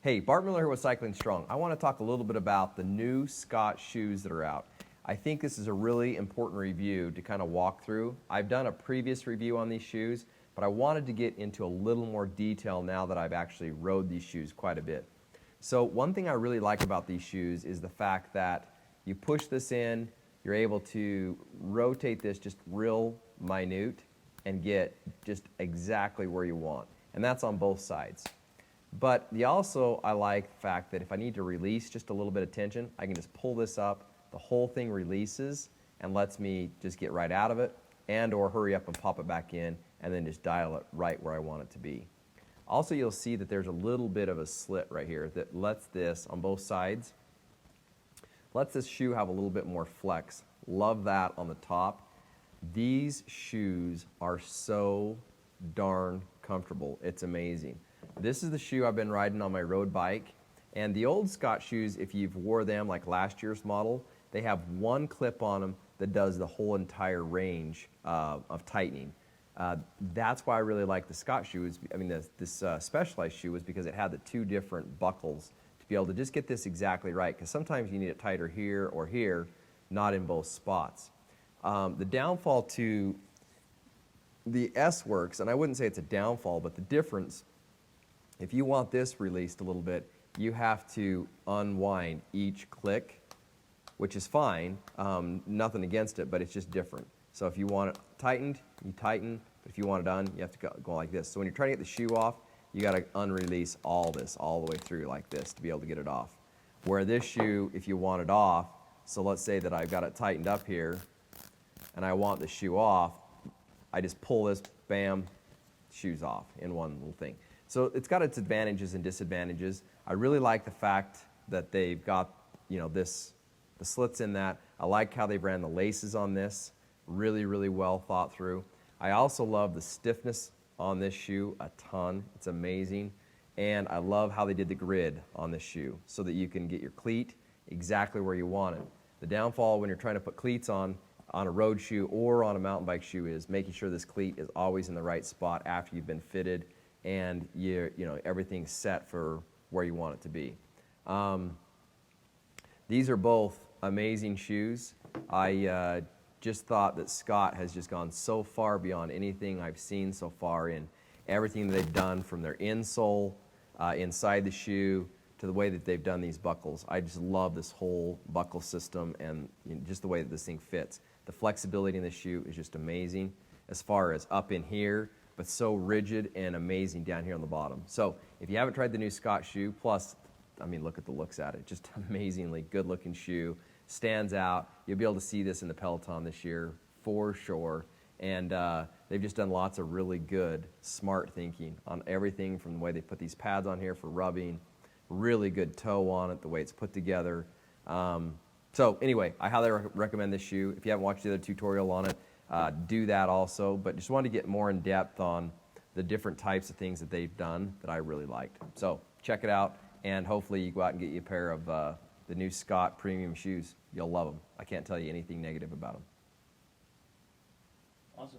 Hey, Bart Miller here with Cycling Strong. I want to talk a little bit about the new Scott shoes that are out. I think this is a really important review to kind of walk through. I've done a previous review on these shoes, but I wanted to get into a little more detail now that I've actually rode these shoes quite a bit. So one thing I really like about these shoes is the fact that you push this in, you're able to rotate this just real minute and get just exactly where you want. And that's on both sides. But I like the fact that if I need to release just a little bit of tension, I can just pull this up, the whole thing releases and lets me just get right out of it and or hurry up and pop it back in and then just dial it right where I want it to be. Also, you'll see that there's a little bit of a slit right here that lets this, on both sides, lets this shoe have a little bit more flex. Love that on the top. These shoes are so darn comfortable. It's amazing. This is the shoe I've been riding on my road bike, and the old Scott shoes, if you've wore them like last year's model, they have one clip on them that does the whole entire range of tightening. That's why I really like the Scott shoes. I mean, this Specialized shoe was because it had the two different buckles to be able to just get this exactly right, because sometimes you need it tighter here or here, not in both spots. The downfall to the S-Works, and I wouldn't say it's a downfall, but the difference, if you want this released a little bit, you have to unwind each click, which is fine, nothing against it, but it's just different. So if you want it tightened, you tighten, but if you want it done, you have to go like this. So when you're trying to get the shoe off, you got to unrelease all this, all the way through like this to be able to get it off. Where this shoe, if you want it off, so let's say that I've got it tightened up here, and I want the shoe off, I just pull this, bam, shoe's off in one little thing. So it's got its advantages and disadvantages. I really like the fact that they've got, the slits in that. I like how they've ran the laces on this. Really, really well thought through. I also love the stiffness on this shoe a ton. It's amazing. And I love how they did the grid on this shoe so that you can get your cleat exactly where you want it. The downfall when you're trying to put cleats on a road shoe or on a mountain bike shoe is making sure this cleat is always in the right spot after you've been fitted and everything's set for where you want it to be. These are both amazing shoes. I just thought that Scott has just gone so far beyond anything I've seen so far in everything that they've done, from their insole, inside the shoe, to the way that they've done these buckles. I just love this whole buckle system and just the way that this thing fits. The flexibility in the shoe is just amazing as far as up in here, but so rigid and amazing down here on the bottom. So if you haven't tried the new Scott shoe, plus, I mean, look at the looks at it. Just amazingly good looking shoe. Stands out. You'll be able to see this in the Peloton this year for sure. And they've just done lots of really good, smart thinking on everything, from the way they put these pads on here for rubbing, really good toe on it, the way it's put together. So anyway, I highly recommend this shoe. If you haven't watched the other tutorial on it, do that also. But just wanted to get more in depth on the different types of things that they've done that I really liked. So check it out, and hopefully you go out and get you a pair of the new Scott Premium shoes. You'll love them. I can't tell you anything negative about them. Awesome.